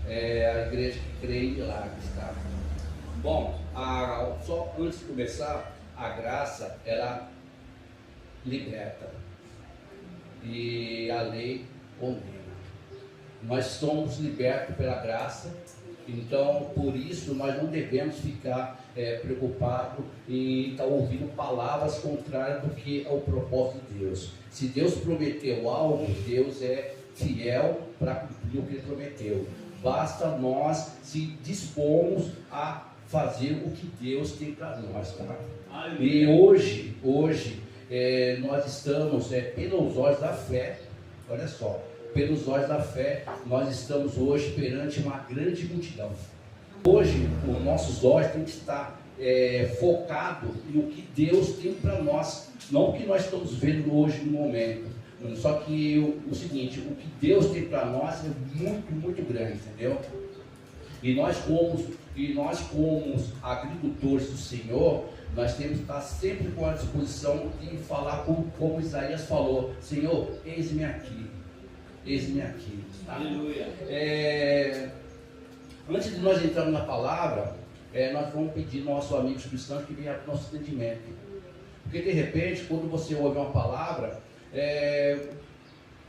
a igreja que crê em milagres, tá? Bom, só antes de começar, a graça, ela liberta e a lei condena. Nós somos libertos pela graça, então por isso nós não devemos ficar preocupados em estar ouvindo palavras contrárias do que é o propósito de Deus. Se Deus prometeu algo, Deus é fiel para cumprir o que Ele prometeu. Basta nós se dispormos a fazer o que Deus tem para nós, tá? E hoje nós estamos pelos olhos da fé, olha só, pelos olhos da fé, nós estamos hoje perante uma grande multidão. Hoje, os nossos olhos têm que estar focados no que Deus tem para nós, não o que nós estamos vendo hoje no momento. Só que o seguinte, o que Deus tem para nós é muito, muito grande, entendeu? E nós como agricultores do Senhor, nós temos que estar sempre com a disposição de falar como Isaías falou: Senhor, eis-me aqui. Eis-me aqui. Tá? Aleluia. Antes de nós entrarmos na palavra, nós vamos pedir ao nosso amigo cristão que venha para o nosso entendimento. Porque de repente, quando você ouve uma palavra,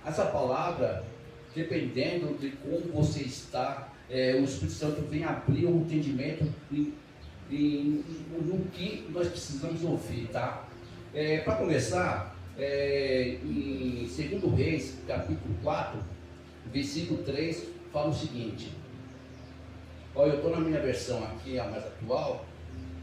essa palavra, dependendo de como você está, o Espírito Santo vem abrir o entendimento no que nós precisamos ouvir, tá? Para começar, em 2 Reis, capítulo 4, versículo 3, fala o seguinte. Olha, eu estou na minha versão aqui, a mais atual,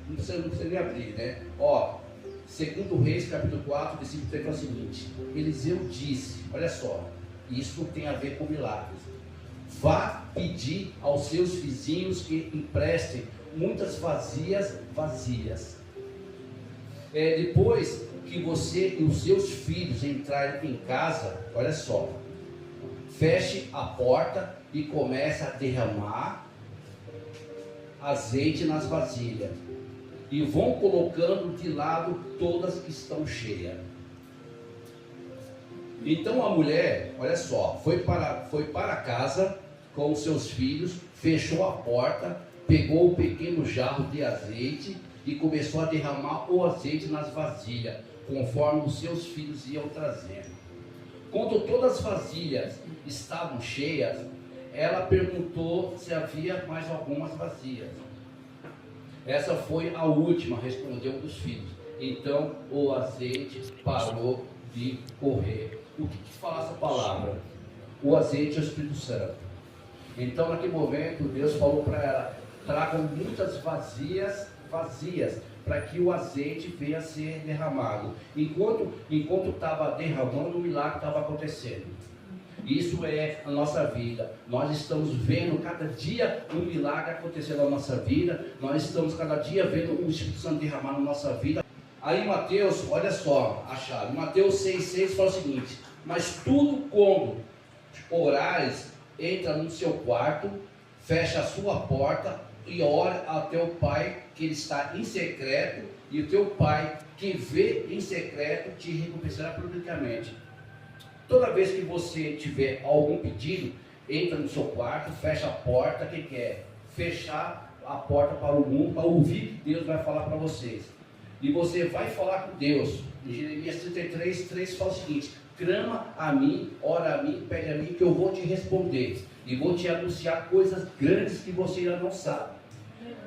não precisa nem abrir, né? 2 Reis, capítulo 4, versículo 3, fala o seguinte: Eliseu disse, olha só, isso tem a ver com milagres. Vá pedir aos seus vizinhos que emprestem muitas vasilhas vazias. Depois que você e os seus filhos entrarem em casa, olha só, feche a porta e comece a derramar azeite nas vasilhas. E vão colocando de lado todas que estão cheias. Então a mulher, olha só, foi para casa com os seus filhos, fechou a porta, pegou o pequeno jarro de azeite e começou a derramar o azeite nas vasilhas, conforme os seus filhos iam trazendo. Quando todas as vasilhas estavam cheias, ela perguntou se havia mais algumas vazias. Essa foi a última, respondeu um dos filhos. Então o azeite parou de correr. O que fala essa palavra? O azeite é o Espírito Santo. Então naquele momento Deus falou para ela: tragam muitas vazias, para que o azeite venha a ser derramado. Enquanto estava derramando, o milagre estava acontecendo. Isso é a nossa vida. Nós estamos vendo cada dia um milagre acontecendo na nossa vida. Nós estamos cada dia vendo o Espírito Santo derramar na nossa vida. Aí Mateus, olha só a chave. Mateus 6,6 fala o seguinte: mas tudo quando orares, entra no seu quarto, fecha a sua porta e ora ao teu pai que ele está em secreto, e o teu pai que vê em secreto te recompensará publicamente. Toda vez que você tiver algum pedido, entra no seu quarto, fecha a porta. O que é? Fechar a porta para o mundo, para ouvir o que Deus vai falar para vocês. E você vai falar com Deus. Em Jeremias 33:3 fala o seguinte: clama a mim, ora a mim, pede a mim, que eu vou te responder. E vou te anunciar coisas grandes que você ainda não sabe.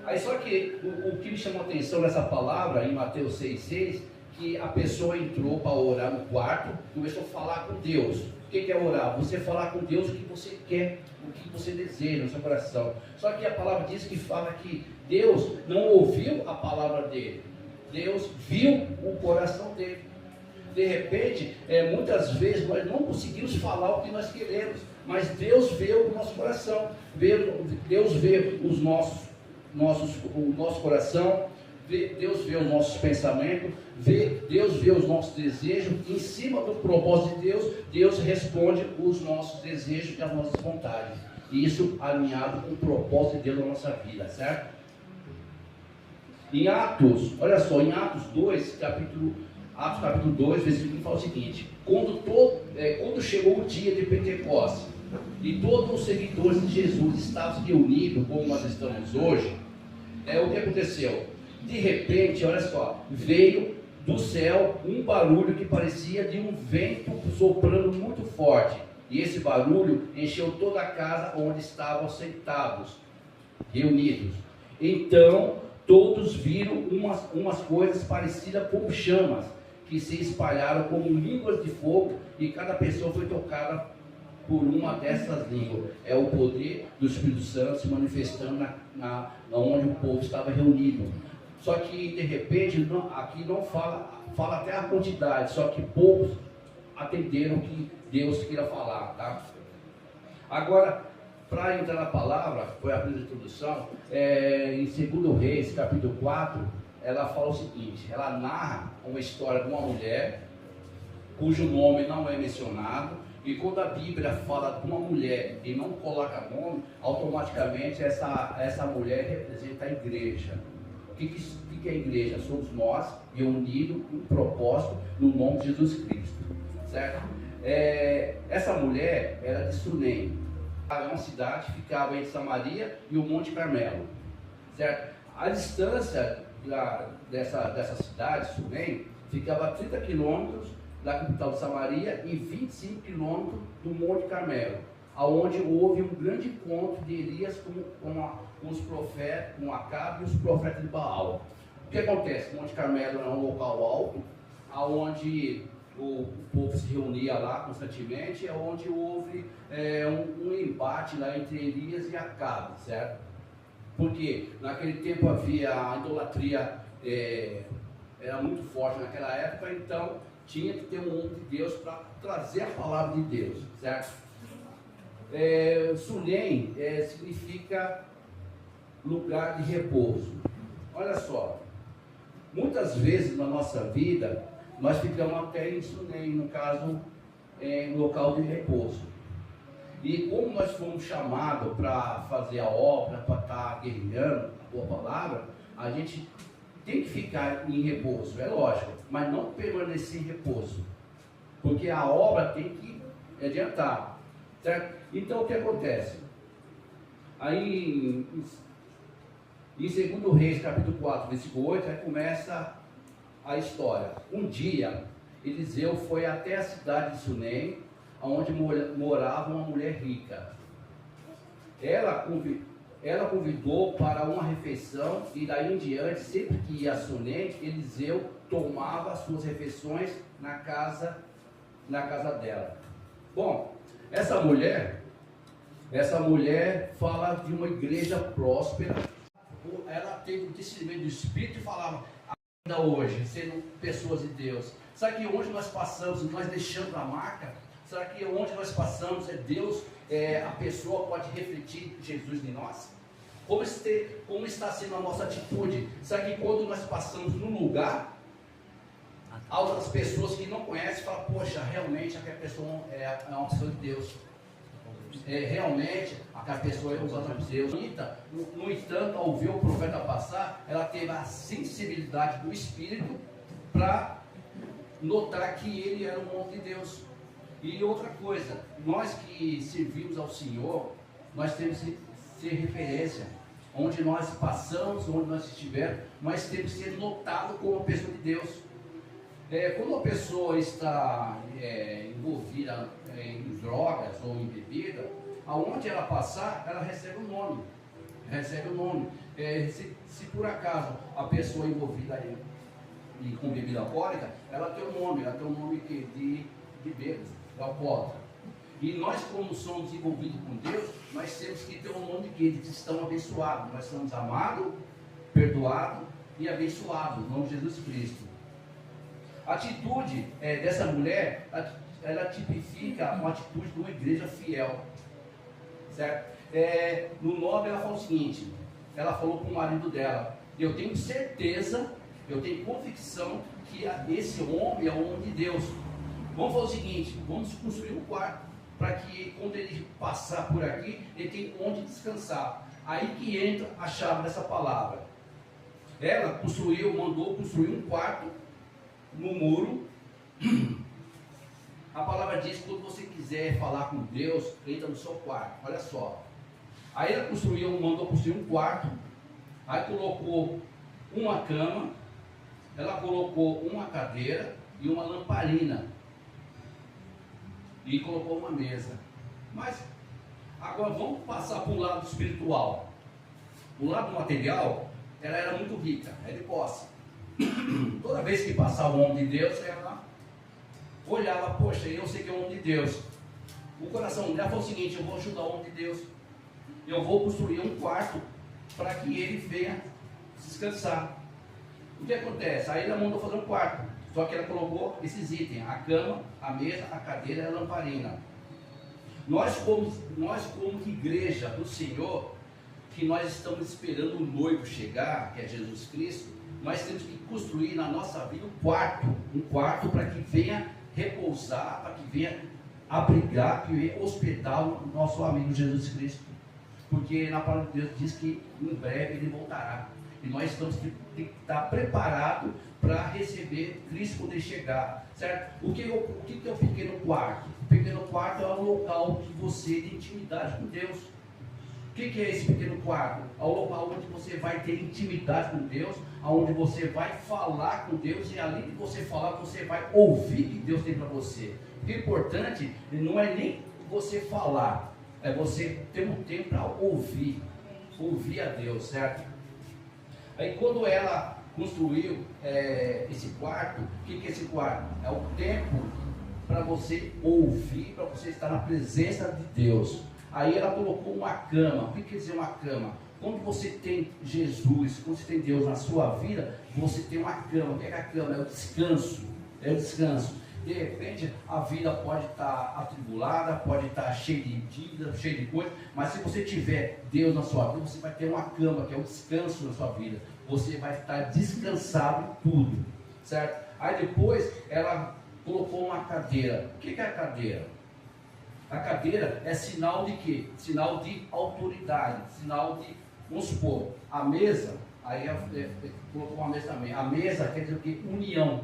Aí só que o que me chamou a atenção nessa palavra, em Mateus 6,6, que a pessoa entrou para orar no quarto, começou a falar com Deus. O que é orar? Você falar com Deus o que você quer, o que você deseja no seu coração. Só que a palavra diz que fala que Deus não ouviu a palavra dele. Deus viu o coração dele. De repente, muitas vezes nós não conseguimos falar o que nós queremos, mas Deus vê o nosso coração, Deus vê o nosso coração, Deus vê os nossos pensamentos, Deus vê os nossos desejos. Em cima do propósito de Deus, Deus responde os nossos desejos e as nossas vontades. E isso alinhado com o propósito de Deus na nossa vida, certo? Em Atos, olha só, em Atos 2, capítulo 2, versículo 1, fala o seguinte: quando chegou o dia de Pentecostes, e todos os seguidores de Jesus estavam reunidos, como nós estamos hoje, o que aconteceu? De repente, olha só, veio do céu um barulho que parecia de um vento soprando muito forte, e esse barulho encheu toda a casa onde estavam sentados, reunidos. Então, todos viram umas coisas parecidas com chamas, que se espalharam como línguas de fogo, e cada pessoa foi tocada por uma dessas línguas. É o poder do Espírito Santo se manifestando onde o povo estava reunido. Só que, de repente, aqui não fala até a quantidade, só que poucos atenderam o que Deus queria falar, tá? Agora, para entrar na palavra, foi a primeira introdução, em 2 Reis, capítulo 4, ela fala o seguinte, ela narra uma história de uma mulher, cujo nome não é mencionado, e quando a Bíblia fala de uma mulher e não coloca nome, automaticamente essa mulher representa a igreja. O que é a igreja? Somos nós reunidos em propósito no nome de Jesus Cristo, certo? Essa mulher era de Sunem, é uma cidade que ficava entre Samaria e o Monte Carmelo, certo? A distância dessa cidade, Sunem, ficava a 30 quilômetros da capital de Samaria e 25 quilômetros do Monte Carmelo, aonde houve um grande encontro de Elias com os profetas, com Acabe e os profetas de Baal. O que acontece? O Monte Carmelo é um local alto, aonde o povo se reunia lá constantemente, é onde houve um embate lá entre Elias e Acabe, certo? Porque naquele tempo havia a idolatria, era muito forte naquela época, então tinha que ter um homem de Deus para trazer a palavra de Deus, certo? Sunem significa lugar de repouso. Olha só, muitas vezes na nossa vida, nós ficamos até em Sunem, no caso, local de repouso. E como nós fomos chamados para fazer a obra, para estar guerreando a boa palavra, a gente tem que ficar em repouso, é lógico, mas não permanecer em repouso, porque a obra tem que adiantar, certo? Então o que acontece? Aí em 2 Reis, capítulo 4, versículo 8, aí começa a história. Um dia, Eliseu foi até a cidade de Sunem, onde morava uma mulher rica. Ela convidou para uma refeição, e daí em diante, sempre que ia a Sunem, Eliseu tomava suas refeições na casa dela. Bom, essa mulher fala de uma igreja próspera. Ela teve o discernimento do Espírito e falava, ainda hoje, sendo pessoas de Deus. Sabe que onde nós passamos, nós deixamos a marca? Será que onde nós passamos Deus, a pessoa pode refletir Jesus em nós? Como está sendo a nossa atitude? Será que quando nós passamos num lugar, outras pessoas que não conhecem falam, poxa, realmente aquela pessoa é uma pessoa de Deus. Realmente aquela pessoa é usada por Deus. No entanto, ao ver o profeta passar, ela teve a sensibilidade do Espírito para notar que ele era um homem de Deus. E outra coisa, nós que servimos ao Senhor, nós temos que ser referência. Onde nós passamos, onde nós estivermos, nós temos que ser notados como uma pessoa de Deus. Quando uma pessoa está envolvida em drogas ou em bebida, aonde ela passar, ela recebe um nome. Se por acaso a pessoa é envolvida com bebida alcoólica, ela tem um nome de bêbado, de alcoólatra. E nós, como somos envolvidos com Deus, nós temos que ter um nome de cristão abençoado. Nós somos amados, perdoados e abençoados, no nome de Jesus Cristo. A atitude dessa mulher, ela tipifica uma atitude de uma igreja fiel, certo? No nome ela fala o seguinte, ela falou para o marido dela, eu tenho certeza, eu tenho convicção que esse homem é o homem de Deus. Vamos fazer o seguinte, vamos construir um quarto, para que quando ele passar por aqui, ele tenha onde descansar. Aí que entra a chave dessa palavra. Ela mandou construir um quarto no muro, a palavra diz que quando você quiser falar com Deus, entra no seu quarto. Olha só. Aí ela mandou construir um quarto. Aí colocou uma cama, ela colocou uma cadeira e uma lamparina. E colocou uma mesa. Mas agora vamos passar para o lado espiritual. O lado material, ela era muito rica, é de posse. Toda vez que passava o homem de Deus, ela olhava, poxa, eu sei que é o homem de Deus. O coração dela foi o seguinte: eu vou ajudar o homem de Deus. Eu vou construir um quarto para que ele venha descansar. O que acontece? Aí ela mandou fazer um quarto. Só que ela colocou esses itens: a cama, a mesa, a cadeira e a lamparina. Nós como igreja do Senhor, que nós estamos esperando o noivo chegar, que é Jesus Cristo, nós temos que construir na nossa vida um quarto para que venha repousar, para que venha abrigar, que venha hospedar o nosso amigo Jesus Cristo. Porque na palavra de Deus diz que em breve ele voltará. E nós temos que estar preparados para receber Cristo quando ele chegar. Certo? O que é o pequeno quarto? O pequeno quarto é o local que você tem intimidade com Deus. O que é esse pequeno quarto? É o local onde você vai ter intimidade com Deus, onde você vai falar com Deus, e além de você falar, você vai ouvir o que Deus tem para você. O que é importante não é nem você falar, é você ter um tempo para ouvir a Deus, certo? Aí quando ela construiu esse quarto, o que é esse quarto? É o tempo para você ouvir, para você estar na presença de Deus. Aí ela colocou uma cama. O que quer dizer uma cama? Quando você tem Jesus, quando você tem Deus na sua vida, você tem uma cama. O que é a cama? É o descanso. É o descanso. De repente a vida pode estar atribulada, pode estar cheia de dívida, cheia de coisa, mas se você tiver Deus na sua vida, você vai ter uma cama, que é o descanso na sua vida. Você vai estar descansado em tudo, certo? Aí depois ela colocou uma cadeira. O que é a cadeira? A cadeira é sinal de quê? Sinal de autoridade, sinal de, vamos supor, a mesa, aí colocou uma mesa também. A mesa quer dizer o quê? União.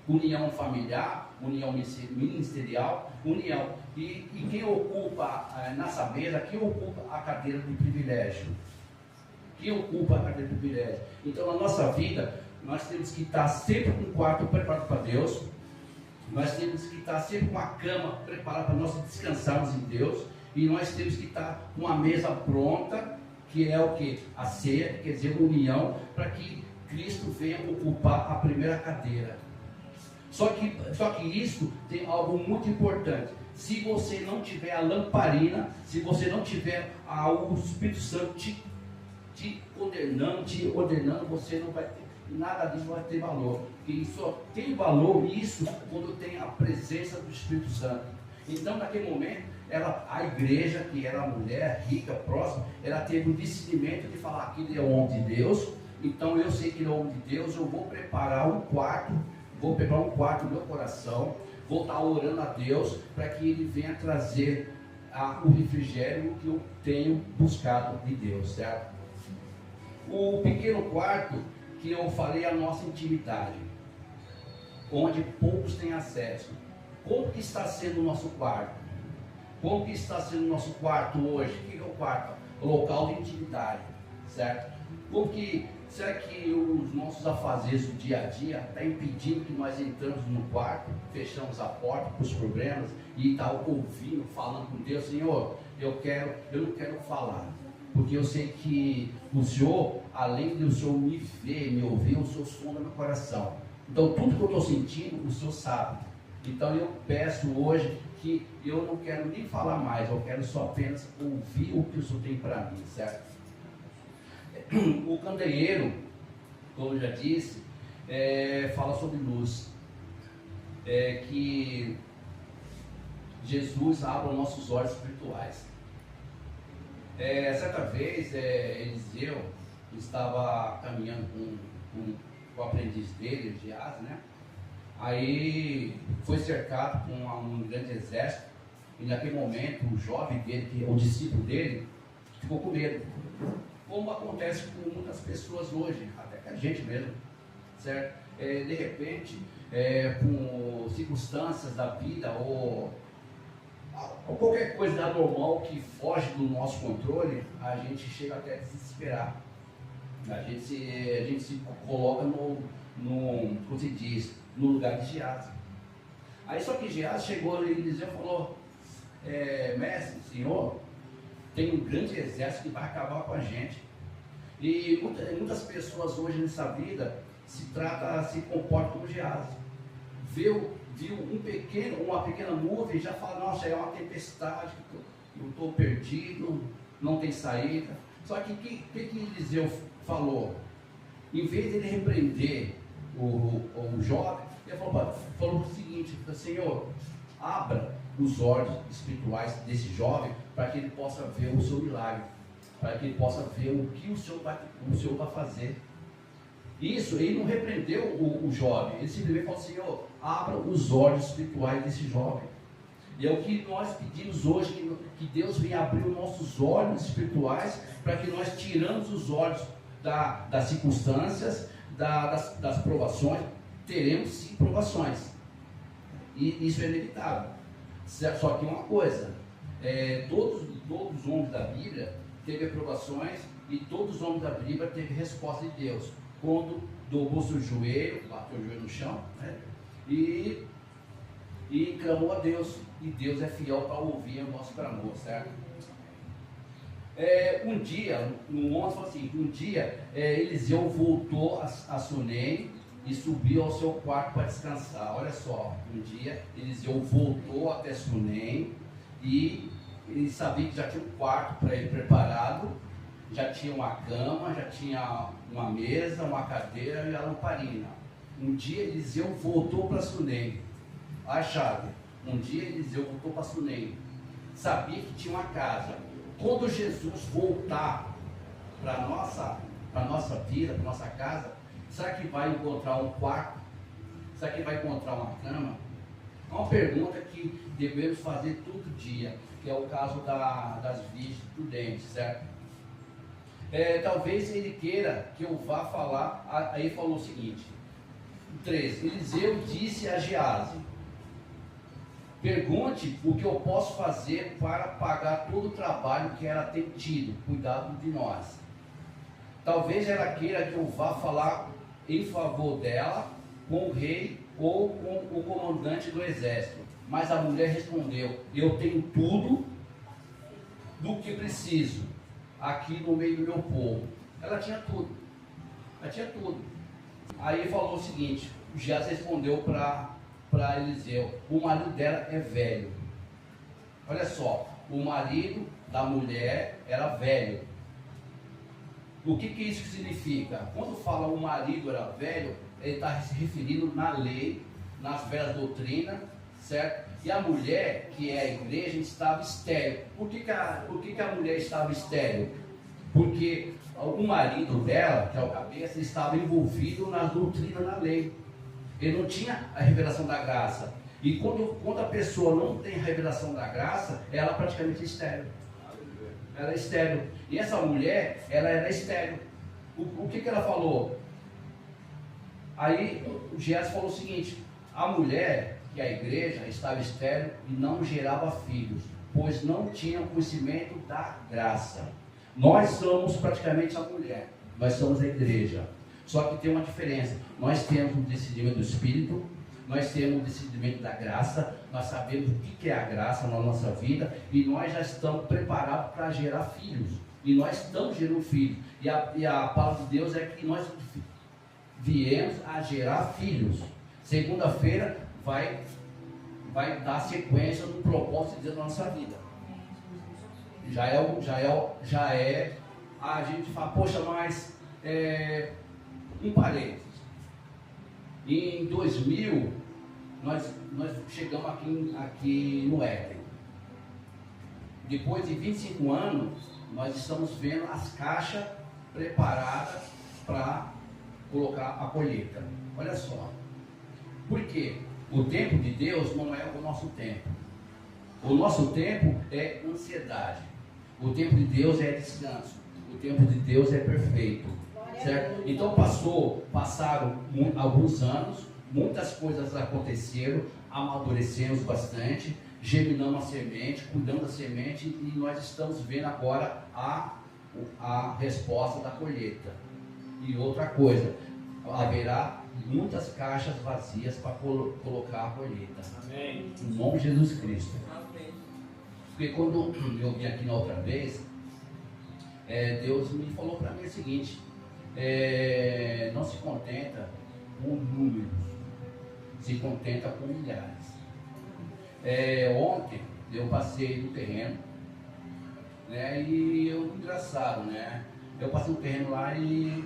União familiar, união ministerial, união. E quem ocupa nessa mesa, quem ocupa a cadeira de privilégio? Quem ocupa a cadeira de privilégio? Então, na nossa vida, nós temos que estar sempre com um quarto preparado para Deus. Nós temos que estar sempre com a cama preparada para nós descansarmos em Deus. E nós temos que estar com a mesa pronta, que é o que? A ceia, quer dizer, união, para que Cristo venha ocupar a primeira cadeira. Só que isso tem algo muito importante. Se você não tiver a lamparina, se você não tiver o Espírito Santo te ordenando, você não vai ter, nada disso vai ter valor. Porque só tem valor isso quando tem a presença do Espírito Santo. Então, naquele momento, a igreja, que era uma mulher rica, próxima, ela teve o discernimento de falar que ele é o homem de Deus. Então, eu sei que ele é o homem de Deus, eu vou preparar um quarto. Vou pegar um quarto no meu coração, vou estar orando a Deus para que Ele venha trazer o refrigério que eu tenho buscado de Deus, certo? O pequeno quarto que eu falei é a nossa intimidade, onde poucos têm acesso. Como que está sendo o nosso quarto? Como que está sendo o nosso quarto hoje? O que é o quarto? O local de intimidade, certo? Como que será que os nossos afazeres do dia a dia estão impedindo que nós entramos no quarto, fechamos a porta para os problemas e está ouvindo, falando com Deus? Senhor, eu não quero falar, porque eu sei que o Senhor, além de o Senhor me ver, me ouvir, o Senhor sonda meu coração. Então tudo que eu estou sentindo, o Senhor sabe. Então eu peço hoje que eu não quero nem falar mais, eu quero só apenas ouvir o que o Senhor tem para mim, certo? O candeeiro, como eu já disse, fala sobre luz, que Jesus abra nossos olhos espirituais. Certa vez, Eliseu estava caminhando com o aprendiz dele, Geás, né? Aí foi cercado com um grande exército, e naquele momento o jovem dele, que é o discípulo dele, ficou com medo. Como acontece com muitas pessoas hoje, até com a gente mesmo, certo? de repente, com circunstâncias da vida ou qualquer coisa anormal que foge do nosso controle, a gente chega até a desesperar. A gente se coloca como se diz, no lugar de Geazi. Aí só que Geazi chegou e Eliseu falou, mestre, senhor, tem um grande exército que vai acabar com a gente. E muitas pessoas hoje nessa vida se comportam como Geazi. Viu uma pequena nuvem e já fala, nossa, é uma tempestade, eu estou perdido, não tem saída. Só que o que Eliseu falou? Em vez de ele repreender o jovem, ele falou o seguinte, Senhor, abra os olhos espirituais desse jovem para que ele possa ver o seu milagre, para que ele possa ver o que o Senhor vai fazer. Isso, ele não repreendeu o jovem, ele simplesmente falou, Senhor, abra os olhos espirituais desse jovem. E é o que nós pedimos hoje, que Deus venha abrir os nossos olhos espirituais, para que nós tiramos os olhos das circunstâncias, das provações. Teremos sim provações, e isso é inevitável. Só que uma coisa, todos os homens da Bíblia teve provações, e todos os homens da Bíblia teve resposta de Deus, quando dobrou seu joelho, bateu o joelho no chão, né? E clamou a Deus, e Deus é fiel para ouvir o nosso clamor, certo? Um dia, no 11 fala assim, Eliseu voltou a Sunem e subiu ao seu quarto para descansar. Olha só, um dia Eliseu voltou até Sunem e ele sabia que já tinha um quarto para ele preparado, já tinha uma cama, já tinha uma mesa, uma cadeira e a lamparina. Um dia Eliseu voltou para Sunem. A chave. Um dia Eliseu voltou para Sunem. Sabia que tinha uma casa. Quando Jesus voltar para a nossa vida, para a nossa casa, será que vai encontrar um quarto? Será que vai encontrar uma cama? É uma pergunta que devemos fazer todo dia, que é o caso das virgens prudentes, certo? Talvez ele queira que eu vá falar. Aí falou o seguinte: 13. Eliseu disse a Geazi: pergunte o que eu posso fazer para pagar todo o trabalho que ela tem tido, cuidado de nós. Talvez ela queira que eu vá falar em favor dela com o rei ou com o comandante do exército. Mas a mulher respondeu: eu tenho tudo do que preciso aqui no meio do meu povo. Ela tinha tudo. Aí ele falou o seguinte: Geazi respondeu para Eliseu: o marido dela é velho. Olha só, o marido da mulher era velho. O que isso significa? Quando fala o marido era velho, ele está se referindo na lei, nas velhas doutrinas, certo? E a mulher, que é a igreja, estava estéril. Por que a mulher estava estéril? Porque o marido dela, que é o cabeça, estava envolvido nas doutrinas, na lei. Ele não tinha a revelação da graça. E quando a pessoa não tem a revelação da graça, ela praticamente é estéril. Ela é estéril. E essa mulher, ela era estéril. O que ela falou? Aí o Geazi falou o seguinte: a mulher, que é a igreja, estava estéril e não gerava filhos, pois não tinha conhecimento da graça. Nós somos praticamente a mulher, nós somos a igreja. Só que tem uma diferença: nós temos o discernimento do Espírito, nós temos o discernimento da graça, nós sabemos o que é a graça na nossa vida, e nós já estamos preparados para gerar filhos, e nós estamos gerando filhos, e a palavra de Deus é que nós viemos a gerar filhos. Segunda-feira vai dar sequência no propósito de Deus na nossa vida. Já é a gente fala, poxa, mas um parênteses. Em 2000, nós chegamos aqui no Éden. Depois de 25 anos, nós estamos vendo as caixas preparadas para colocar a colheita. Olha só. Por quê? O tempo de Deus não é o nosso tempo. O nosso tempo é ansiedade. O tempo de Deus é descanso. O tempo de Deus é perfeito. certo? Então passaram alguns anos, muitas coisas aconteceram, amadurecemos bastante, germinamos a semente, cuidamos da semente e nós estamos vendo agora a resposta da colheita. E outra coisa, haverá muitas caixas vazias para colocar a colheita. Amém. Em nome de Jesus Cristo. Amém. Porque quando eu vim aqui na outra vez, Deus me falou para mim o seguinte: não se contenta com números, se contenta com milhares. Ontem eu passei no terreno, né, e engraçado, né? Eu passei no terreno lá e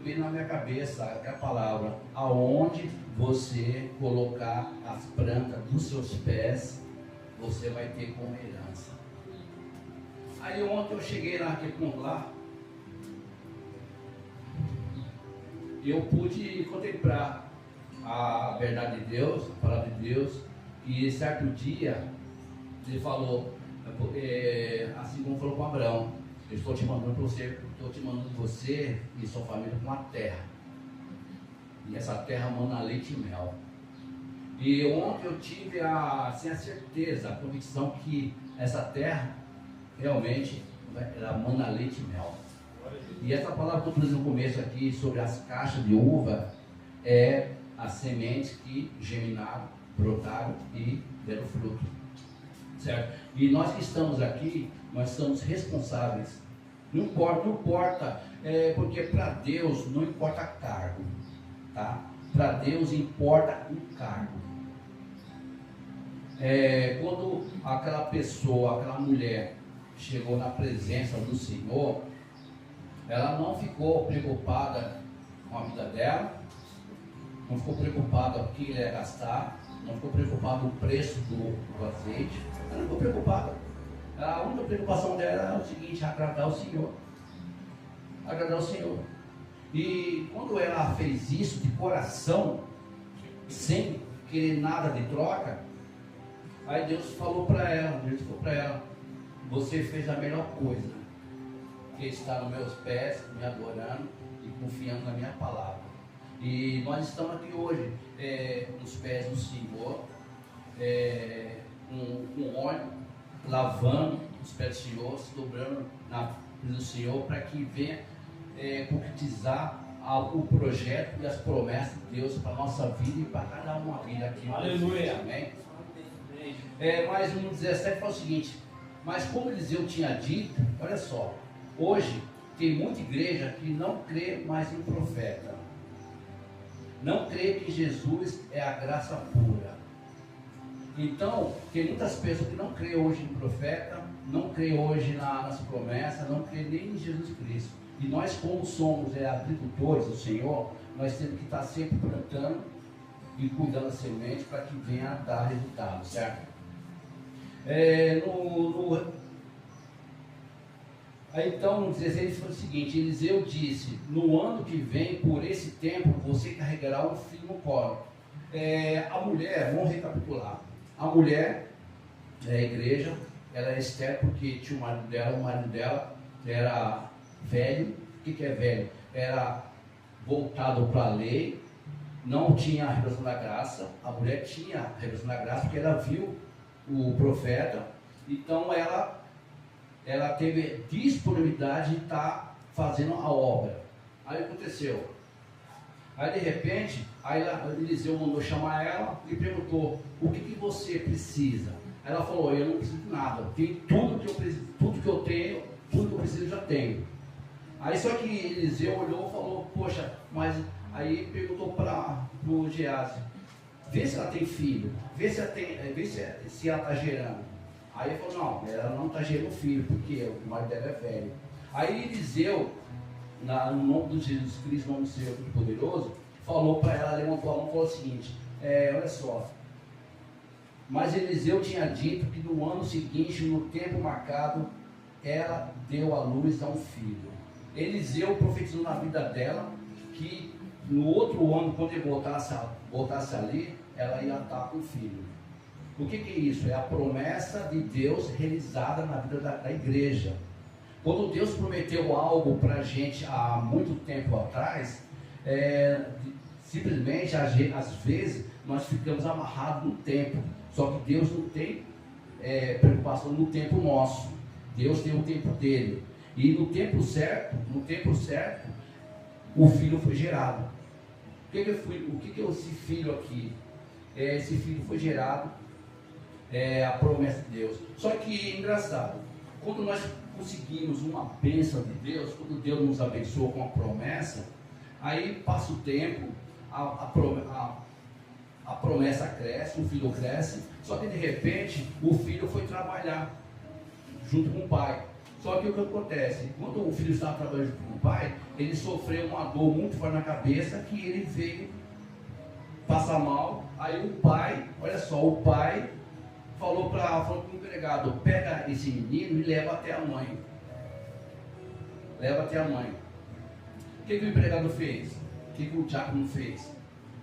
veio na minha cabeça aquela palavra: aonde você colocar as plantas dos seus pés, você vai ter como herança. Aí ontem eu cheguei naquele ponto lá, eu pude contemplar a verdade de Deus, a palavra de Deus, e certo dia ele falou, assim como falou com Abraão: eu estou te mandando para você, estou te mandando você e sua família para uma terra, e essa terra mana leite e mel. E ontem eu tive a certeza, a convicção que essa terra realmente ela mana leite e mel. E essa palavra que eu trouxe no começo aqui sobre as caixas de uva é as sementes que germinaram, brotaram e deram fruto, certo? E nós que estamos aqui, nós somos responsáveis. Não importa, porque para Deus não importa cargo, tá? Para Deus importa um cargo. Quando aquela pessoa, aquela mulher chegou na presença do Senhor, ela não ficou preocupada com a vida dela, não ficou preocupada com o que ele ia gastar, não ficou preocupada com o preço do azeite, ela não ficou preocupada. A única preocupação dela era o seguinte: agradar o Senhor. Agradar o Senhor. E quando ela fez isso de coração, sem querer nada de troca, aí Deus falou para ela: você fez a melhor coisa, que está nos meus pés, me adorando e confiando na minha palavra. E nós estamos aqui hoje, nos pés do Senhor, com óleo, lavando os pés do Senhor, se dobrando na presença do Senhor, para que venha concretizar o projeto e as promessas de Deus para a nossa vida e para cada uma vida aqui. Aleluia. Amém. Mas no 17 fala o seguinte: mas como Eliseu tinha dito, olha só, hoje tem muita igreja que não crê mais em profeta, não crê que Jesus é a graça pura. Então, tem muitas pessoas que não crê hoje em profeta, não crê hoje nas promessas, não crê nem em Jesus Cristo. E nós, como somos agricultores do Senhor, nós temos que estar sempre plantando e cuidando da semente para que venha a dar resultado, certo? Então, no 16 foi o seguinte: Eliseu disse: no ano que vem, por esse tempo, você carregará um filho no colo. A mulher, vamos recapitular, a mulher a igreja, ela é estéril porque tinha o marido dela era velho. O que é velho? Era voltado para a lei, não tinha a revelação da graça. A mulher tinha a revelação da graça porque ela viu o profeta, então ela teve disponibilidade de estar fazendo a obra. Aí aconteceu, aí de repente, Eliseu mandou chamar ela e perguntou: o que você precisa? Ela falou: eu não preciso de nada, tem tudo que eu preciso, tudo que eu tenho, tudo que eu preciso já tenho. Aí só que Eliseu olhou e falou: poxa, mas aí perguntou para o Geazi: vê se ela tem filho, vê se ela está gerando. Aí ele falou: não, ela não está gerando filho, porque o marido dela é velho. Aí Eliseu, no nome de Jesus Cristo, no nome do Senhor Todo-Poderoso, falou para ela, levantou a mão e falou o seguinte: olha só, mas Eliseu tinha dito que no ano seguinte, no tempo marcado, ela deu à luz a um filho. Eliseu profetizou na vida dela que no outro ano, quando ele voltasse ali, ela ia estar com o filho. O que é isso? É a promessa de Deus realizada na vida da igreja. Quando Deus prometeu algo para a gente há muito tempo atrás, simplesmente, às vezes, nós ficamos amarrados no tempo. Só que Deus não tem preocupação no tempo nosso. Deus tem o tempo dele. E no tempo certo, o filho foi gerado. O que é esse filho aqui? Esse filho foi gerado, a promessa de Deus. Só que, engraçado, quando nós conseguimos uma bênção de Deus, quando Deus nos abençoa com a promessa, aí passa o tempo, a promessa cresce, o filho cresce, só que de repente o filho foi trabalhar junto com o pai. Só que o que acontece? Quando o filho estava trabalhando junto com o pai, ele sofreu uma dor muito forte na cabeça, que ele veio passar mal. Aí o pai, olha só, o pai falou para o empregado: pega esse menino e leva até a mãe. Leva até a mãe. O que o empregado fez? O que o diácono fez?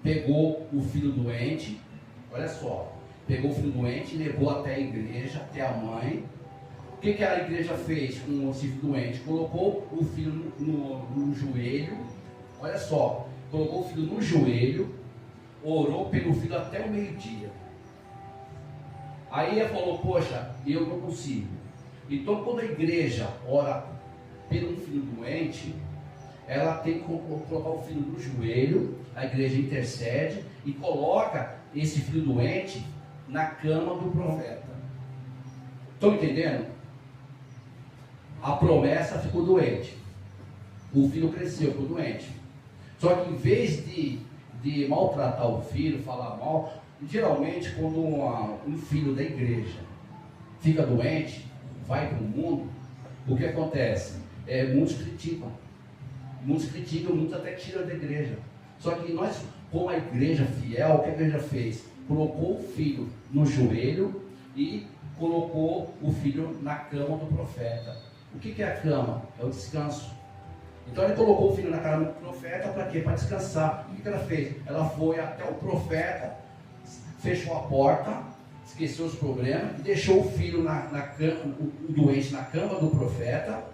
Pegou o filho doente, olha só, pegou o filho doente, levou até a igreja, até a mãe. O que a igreja fez com o filho doente? Colocou o filho no joelho, olha só, colocou o filho no joelho, orou pelo filho até o meio-dia. Aí ela falou: poxa, eu não consigo. Então, quando a igreja ora pelo filho doente, ela tem que colocar o filho no joelho, a igreja intercede e coloca esse filho doente na cama do profeta. Estão entendendo? A promessa ficou doente, o filho cresceu, ficou doente. Só que em vez de maltratar o filho, falar mal, geralmente quando um filho da igreja fica doente, vai para o mundo, o que acontece? Muitos criticam, muitos até tiram da igreja. Só que nós, como a igreja fiel, o que a igreja fez? Colocou o filho no joelho e colocou o filho na cama do profeta. O que é a cama? É o descanso. Então ele colocou o filho na cama do profeta para quê? Para descansar. O que ela fez? Ela foi até o profeta, fechou a porta, esqueceu os problemas, e deixou o filho o doente na cama do profeta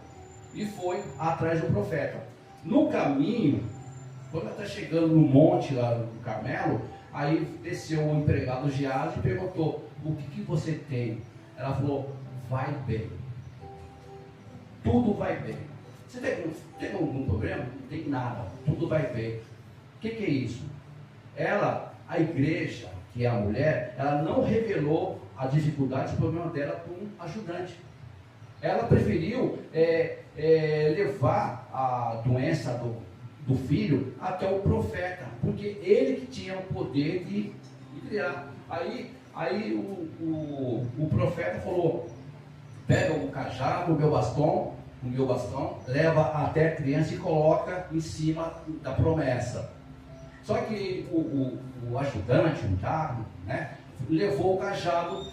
e foi atrás do profeta. No caminho, quando ela está chegando no monte lá do Carmelo, aí desceu o empregado Geazi e perguntou: o que você tem? Ela falou: vai bem. Tudo vai bem. Você tem algum problema? Não tem nada. Tudo vai bem. O que é isso? A igreja, que é a mulher, ela não revelou a dificuldade, o problema dela para um ajudante. Ela preferiu levar a doença do filho até o profeta, porque ele que tinha o poder de criar. Aí o profeta falou: pega o cajado, o meu bastão, leva até a criança e coloca em cima da promessa. Só que o ajudante, o diácono, levou o cajado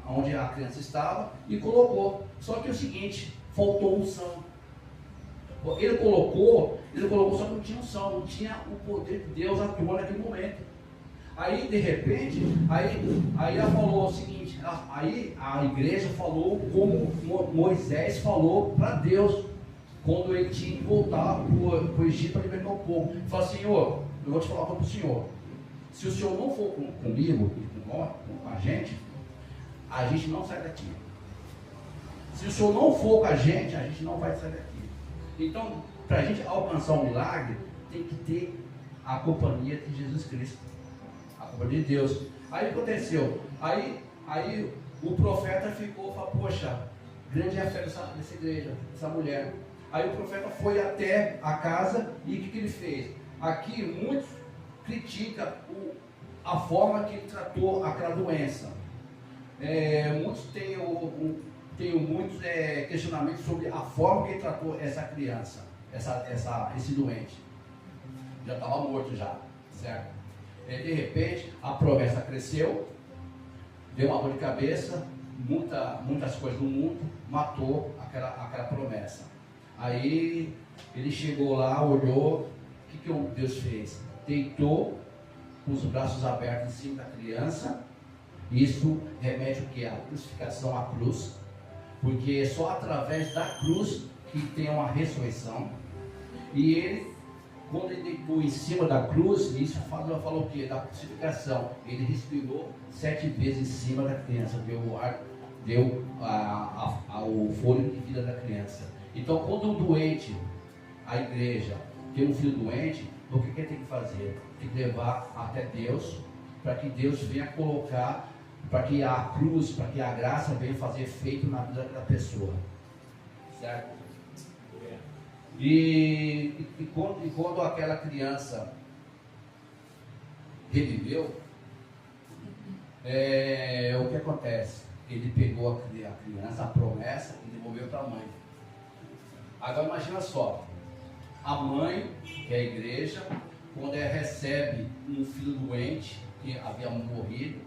onde a criança estava e colocou. Só que é o seguinte, faltou unção. Ele colocou, só que não tinha unção, não tinha o poder de Deus atuando naquele momento. Aí, de repente, aí ela falou o seguinte, aí a igreja falou como Moisés falou para Deus, quando ele tinha que voltar para o Egito para libertar o povo. Ele falou: Senhor, eu vou te falar para o Senhor, se o Senhor não for comigo e com a gente não sai daqui. Se o Senhor não for com a gente não vai sair daqui. Então, para a gente alcançar um milagre, tem que ter a companhia de Jesus Cristo, a companhia de Deus. Aí aconteceu, aí o profeta ficou, falou: poxa, grande é a fé dessa igreja, dessa mulher. Aí o profeta foi até a casa e o que ele fez? Aqui muitos criticam a forma que ele tratou aquela doença. Muitos têm muitos questionamentos sobre a forma que ele tratou essa criança, esse doente. Já estava morto já, certo? De repente, a promessa cresceu, deu uma dor de cabeça, muitas coisas no mundo, matou aquela promessa. Aí ele chegou lá, olhou, o que Deus fez? Deitou com os braços abertos em cima da criança. Isso remete o que? A crucificação, a cruz. porque é só através da cruz que tem uma ressurreição. E ele, quando ele deitou em cima da cruz, isso falou o quê? Da crucificação. Ele respirou 7 vezes em cima da criança, deu ar, deu o fôlego de vida da criança. Então, quando um doente, a igreja, tem um filho doente, o que ele tem que fazer? Tem que levar até Deus, para que Deus venha colocar, para que a cruz, para que a graça venha fazer efeito na vida da pessoa. Certo? E quando aquela criança reviveu, o que acontece? Ele pegou a criança, a promessa, e devolveu para a mãe. Agora imagina só, a mãe, que é a igreja, quando ela recebe um filho doente, que havia morrido,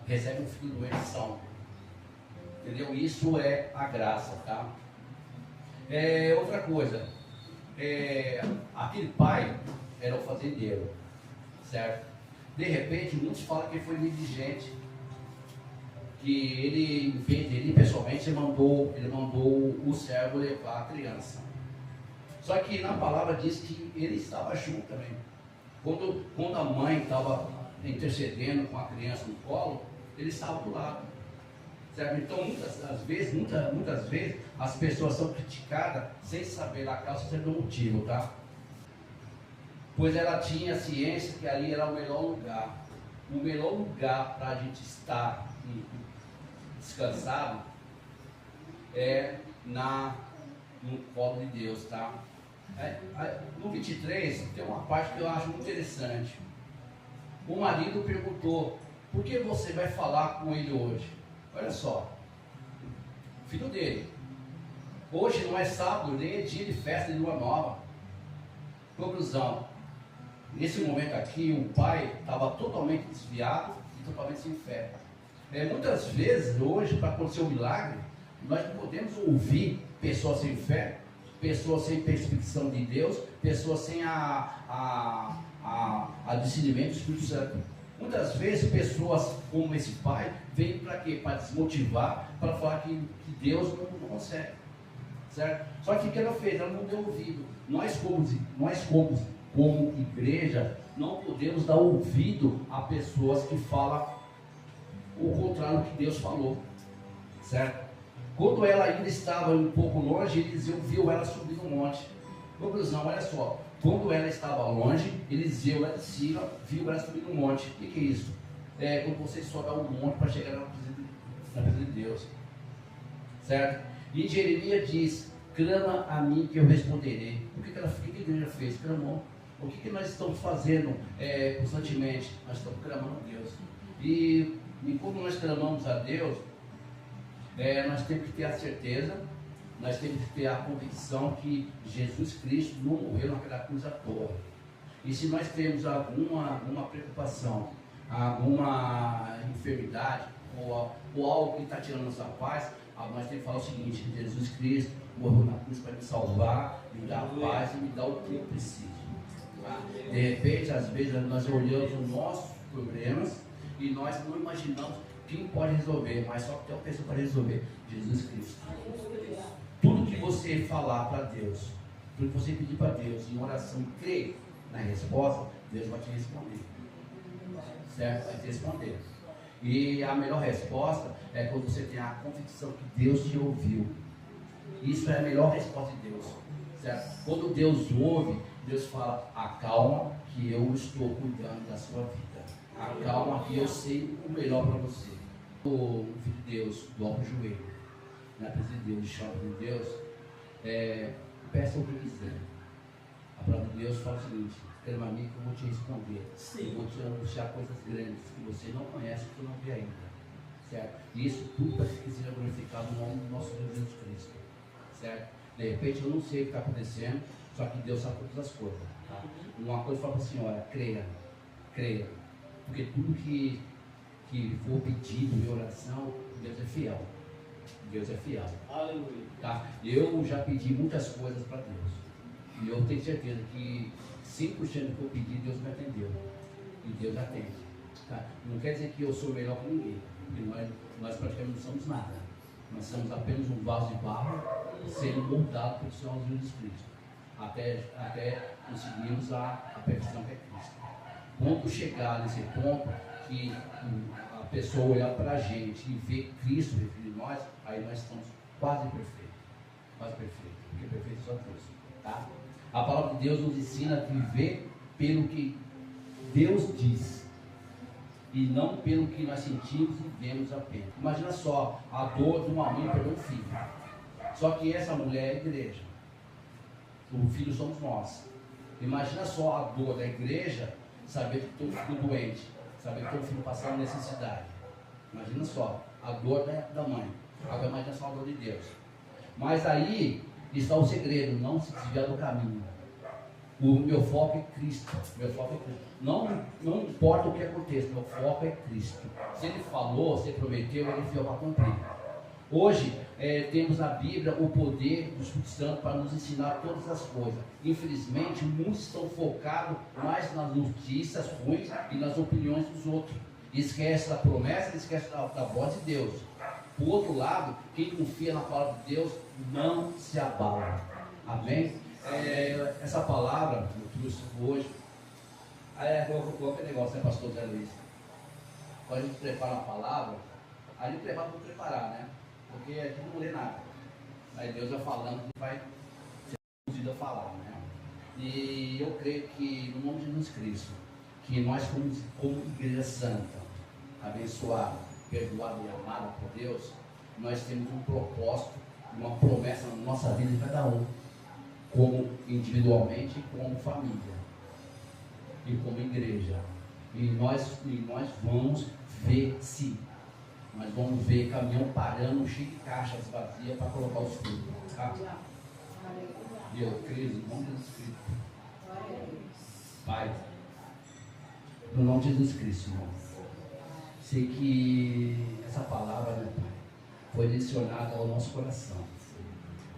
recebe um filho doente são. Entendeu? Isso é a graça, tá? Outra coisa, aquele pai era o fazendeiro, certo? De repente, muitos falam que ele foi negligente, que ele, em vez dele, pessoalmente, ele mandou o servo levar a criança. Só que na palavra diz que ele estava junto também. Quando a mãe estava intercedendo com a criança no colo, ele estava do lado. Certo? Então, muitas vezes, as pessoas são criticadas sem saber a causa, sem do motivo, tá? Pois ela tinha ciência que ali era o melhor lugar. O melhor lugar para a gente estar descansado é no colo de Deus, tá? No 23 tem uma parte que eu acho muito interessante. O marido perguntou: por que você vai falar com ele hoje? Olha só, filho dele, hoje não é sábado, nem é dia de festa de lua nova. Conclusão: nesse momento aqui, o pai estava totalmente desviado e totalmente sem fé. Muitas vezes, hoje, para acontecer um milagre, nós não podemos ouvir pessoas sem fé, pessoas sem perspectiva de Deus, pessoas sem a discernimento do Espírito Santo. Muitas vezes, pessoas como esse pai vêm para quê? Para desmotivar, para falar que Deus não consegue. Certo? Só que o que ela fez? Ela não deu ouvido. Nós como igreja, não podemos dar ouvido a pessoas que falam o contrário do que Deus falou. Certo? Quando ela ainda estava um pouco longe, Eliseu viu ela subir no monte. Conclusão, olha só. Quando ela estava longe, Eliseu lá de cima viu ela subir no monte. O que é isso? Quando você sobe um monte para chegar na presença de Deus. Certo? E Jeremias diz: clama a mim que eu responderei. O que a igreja fez? Clamou. O que nós estamos fazendo constantemente? Nós estamos clamando a Deus. E como nós clamamos a Deus, nós temos que ter a certeza, nós temos que ter a convicção que Jesus Cristo não morreu naquela cruz à toa. E se nós temos alguma preocupação, alguma enfermidade, ou algo que está tirando nossa paz, nós temos que falar o seguinte: Jesus Cristo morreu na cruz para me salvar, me dar a paz e me dar o que eu preciso. Tá? De repente, às vezes, nós olhamos os nossos problemas e nós não imaginamos quem pode resolver, mas só que tem uma pessoa para resolver: Jesus Cristo. Tudo que você falar para Deus, tudo que você pedir para Deus em oração, crê na resposta, Deus vai te responder. Certo? Vai te responder. E a melhor resposta é quando você tem a convicção que Deus te ouviu. Isso é a melhor resposta de Deus. Certo? Quando Deus ouve, Deus fala: acalma que eu estou cuidando da sua vida. Acalma que eu sei o melhor para você. O filho de Deus dobra o joelho na presença de Deus, chama de Deus, peça o que quiser. A palavra de Deus fala o seguinte: clama a mim que eu vou te responder. Sim. Eu vou te anunciar coisas grandes que você não conhece, que você não vê ainda. Certo? E isso tudo para que seja glorificado no nome do nosso Deus Jesus Cristo. Certo? De repente eu não sei o que está acontecendo, só que Deus sabe todas as coisas. Tá? Uma coisa fala para a senhora: creia, creia. Porque tudo que for pedido em oração, Deus é fiel. Deus é fiel. Aleluia. Tá? Eu já pedi muitas coisas para Deus. E eu tenho certeza que 100% do que eu pedi, Deus me atendeu. E Deus atende. Tá? Não quer dizer que eu sou melhor que ninguém. Porque nós praticamente não somos nada. Nós somos apenas um vaso de barro sendo moldado pelo Senhor Jesus Cristo, até conseguirmos a perfeição que é Cristo. Quando chegar nesse ponto que a pessoa olhar para a gente e ver Cristo referido em nós, aí nós estamos quase perfeitos, porque perfeito é só Deus, tá? A palavra de Deus nos ensina a viver pelo que Deus diz e não pelo que nós sentimos e vemos apenas. Imagina só a dor de uma mãe perder um filho. Só que essa mulher é a igreja, o filho somos nós. Imagina só a dor da igreja, saber que tem um filho doente, saber que tem um filho passando necessidade. Imagina só a dor da mãe. Agora imagina só a dor de Deus. Mas aí está o segredo, não se desviar do caminho. O meu foco é Cristo. Não importa o que aconteça, meu foco é Cristo. Se Ele falou, se Ele prometeu, Ele é fiel para cumprir. Hoje temos na Bíblia o poder do Espírito Santo para nos ensinar todas as coisas. Infelizmente, muitos estão focados mais nas notícias ruins e nas opiniões dos outros. Esquece da promessa, esquece da voz de Deus. Por outro lado, quem confia na palavra de Deus não se abala. Amém? Essa palavra eu trouxe hoje. Qualquer negócio, né, pastor Zé Luiz? Quando a gente prepara a palavra, a gente prepara para preparar, né? Porque a gente não lê nada. Aí Deus vai falando que vai ser conduzido a falar, né? E eu creio que no nome de Jesus Cristo, que nós como igreja santa, abençoada, perdoada e amada por Deus, nós temos um propósito, uma promessa na nossa vida de cada um, como individualmente e como família e como igreja. E nós vamos ver sim. Nós vamos ver caminhão parando, cheio de caixas vazias para colocar os frutos. Tá? E eu creio no nome de Jesus Cristo. Pai, no nome de Jesus Cristo, irmão. Sei que essa palavra, meu Pai, foi direcionada ao nosso coração,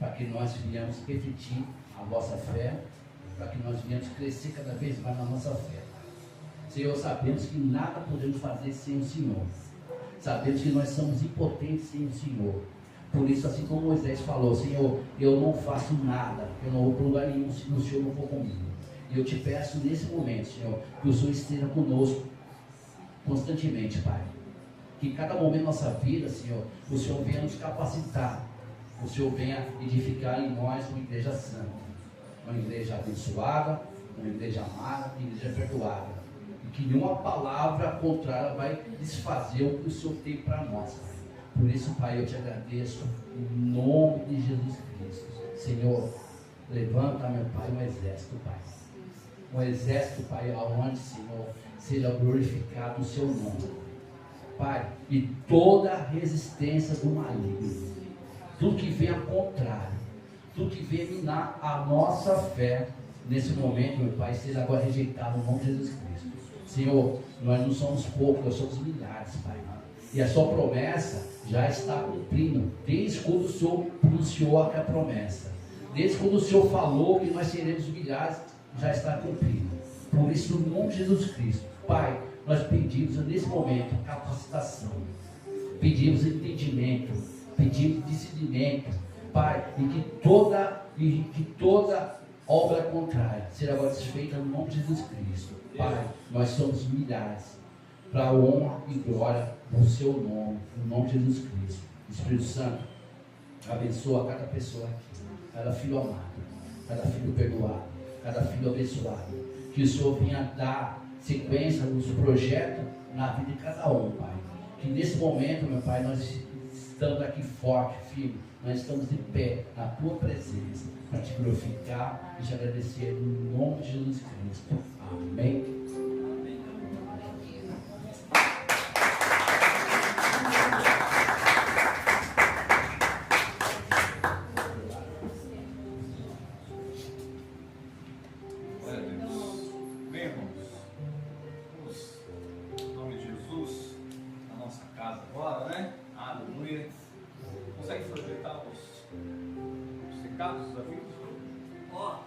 para que nós venhamos refletir a vossa fé, para que nós venhamos crescer cada vez mais na nossa fé. Senhor, sabemos que nada podemos fazer sem o Senhor. Sabemos que nós somos impotentes sem o Senhor. Por isso, assim como Moisés falou, Senhor, eu não faço nada, eu não vou para lugar nenhum se o Senhor não for comigo. E eu te peço nesse momento, Senhor, que o Senhor esteja conosco constantemente, Pai. Que em cada momento da nossa vida, Senhor, o Senhor venha nos capacitar, o Senhor venha edificar em nós uma igreja santa, uma igreja abençoada, uma igreja amada, uma igreja perdoada. E que nenhuma palavra contrária vai desfazer o que o Senhor tem para nós, Pai. Por isso, Pai, eu te agradeço em nome de Jesus Cristo. Senhor, levanta, meu Pai, um exército, Pai. Um exército, Pai, aonde, Senhor, seja glorificado o seu nome, Pai, e toda resistência do maligno, tudo que vem ao contrário, tudo que vem minar a nossa fé, nesse momento, meu Pai, seja agora rejeitado no nome de Jesus Cristo. Senhor, nós não somos poucos, nós somos milhares, Pai, e a sua promessa já está cumprindo, desde quando o Senhor pronunciou a promessa, desde quando o Senhor falou que nós seremos milhares, já está cumprido. Por isso, no nome de Jesus Cristo, Pai, nós pedimos nesse momento capacitação, pedimos entendimento, pedimos discernimento, Pai, e que toda obra contrária seja agora desfeita no nome de Jesus Cristo. Pai, nós somos milhares para a honra e glória do seu nome, no nome de Jesus Cristo. Espírito Santo, abençoa cada pessoa aqui, cada filho amado, cada filho perdoado, cada filho abençoado. Que o Senhor venha dar sequência nos projetos na vida de cada um, Pai. Que nesse momento, meu Pai, nós estamos aqui forte, firme, nós estamos de pé na tua presença para te glorificar e te agradecer no nome de Jesus Cristo. Amém.